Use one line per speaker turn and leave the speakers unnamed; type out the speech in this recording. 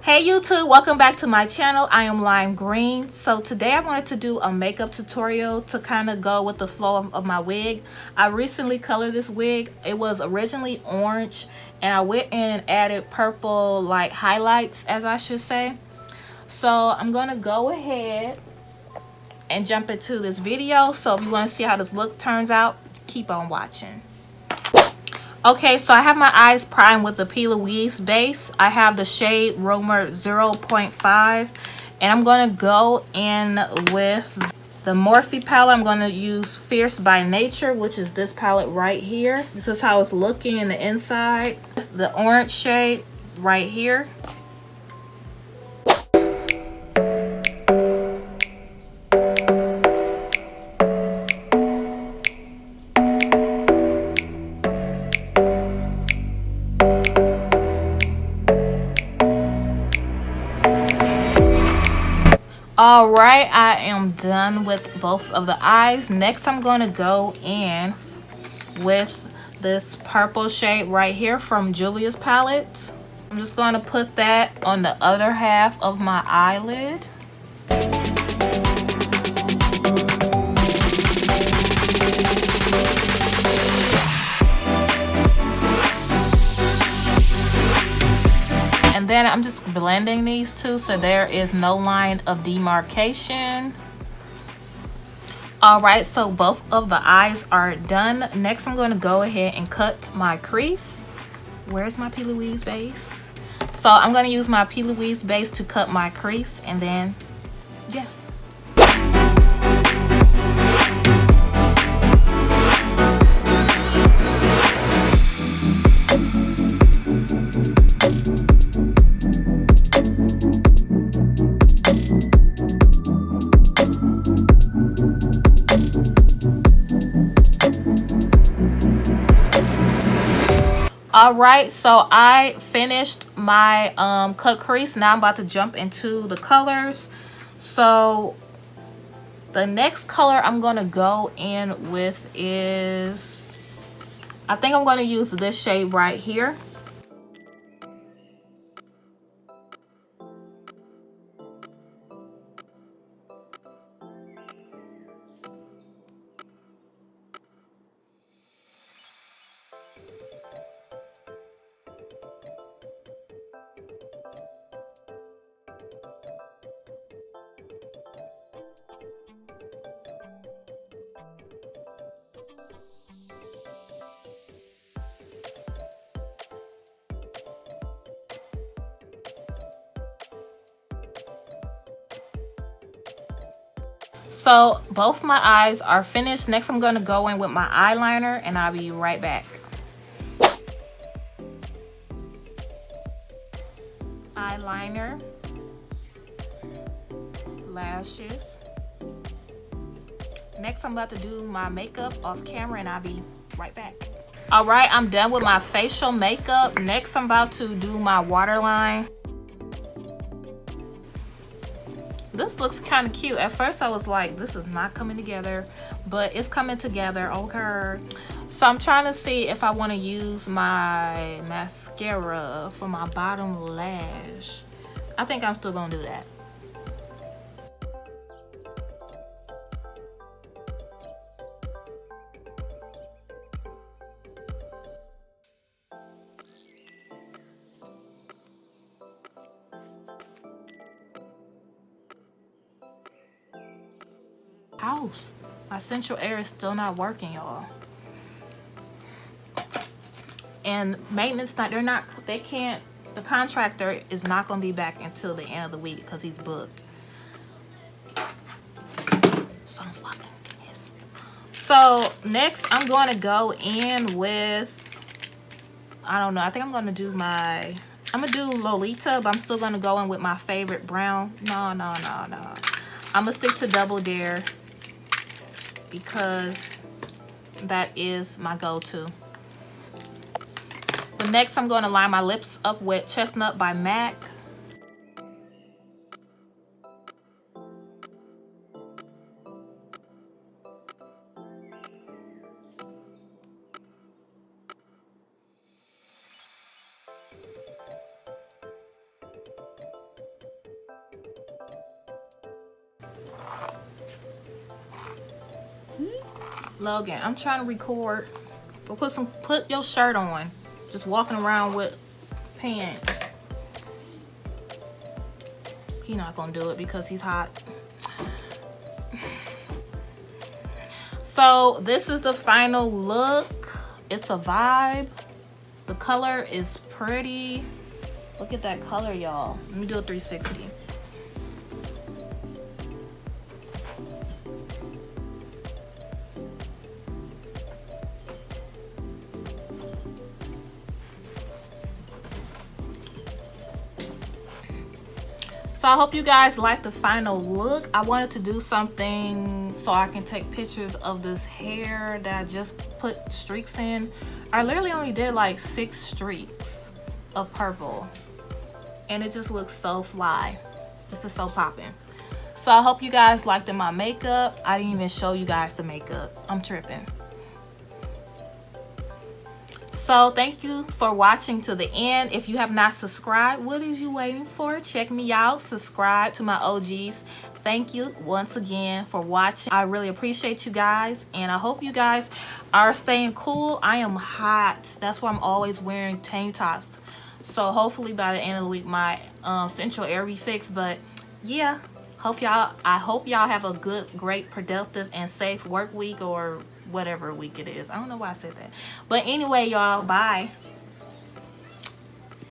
Hey YouTube, welcome back to my channel. I am Lime Green. So today I wanted to do a makeup tutorial to kind of go with the flow of my wig. I recently colored this wig. It was originally orange and I went in and added purple like highlights, as I should say. So I'm going to go ahead and jump into this video. So if you want to see how this look turns out, keep on watching. Okay, so I have my eyes primed with the P. Louise base. I have the shade Romer 0.5. And I'm going to go in with the Morphe palette. I'm going to use Fierce by Nature, which is this palette right here. This is how it's looking in the inside. The orange shade right here. All right, I am done with both of the eyes. Next, I'm going to go in with this purple shade right here from Juvia's palette. I'm just going to put that on the other half of my eyelid. And then I'm just blending these two so there is no line of demarcation. All right, so both of the eyes are done. Next, I'm going to go ahead and cut my crease. Where's my P. Louise base? So I'm going to use my P. Louise base to cut my crease, and then, yeah. All right, so I finished my cut crease. Now I'm about to jump into the colors. So the next color I'm going to go in with is, I think I'm going to use this shade right here. So both my eyes are finished. Next, I'm going to go in with my eyeliner and I'll be right back. Eyeliner, lashes. Next, I'm about to do my makeup off camera and I'll be right back. All right, I'm done with my facial makeup. Next, I'm about to do my waterline. This looks kind of cute. At first I was like, this is not coming together, but it's coming together. Okay, so I'm trying to see if I want to use my mascara for my bottom lash. I think I'm still gonna do that. House, my central air is still not working, y'all. And maintenance, they can't, the contractor is not gonna be back until the end of the week because he's booked. So I'm fucking pissed. So next I'm going to go in with, I don't know, I think I'm gonna do Lolita, but I'm still gonna go in with my favorite brown. No. I'm gonna stick to Double Dare because that is my go-to. But next I'm going to line my lips up with Chestnut by MAC. Logan, I'm trying to record. Go put your shirt on. Just walking around with pants. He's not gonna do it because he's hot. So this is the final look. It's a vibe. The color is pretty. Look at that color, y'all. Let me do a 360. So I hope you guys like the final look. I wanted to do something so I can take pictures of this hair that I just put streaks in. I literally only did like 6 streaks of purple and it just looks so fly. This is so popping. So I hope you guys liked my makeup. I didn't even show you guys the makeup. I'm tripping. So thank you for watching to the end. If you have not subscribed, what is you waiting for? Check me out. Subscribe to my OGs. Thank you once again for watching. I really appreciate you guys, and I hope you guys are staying cool. I am hot. That's why I'm always wearing tank tops. So hopefully by the end of the week my central air be fixed. But yeah, I hope y'all have a good, great, productive, and safe work week, or whatever week it is. I don't know why I said that. But anyway, y'all, bye.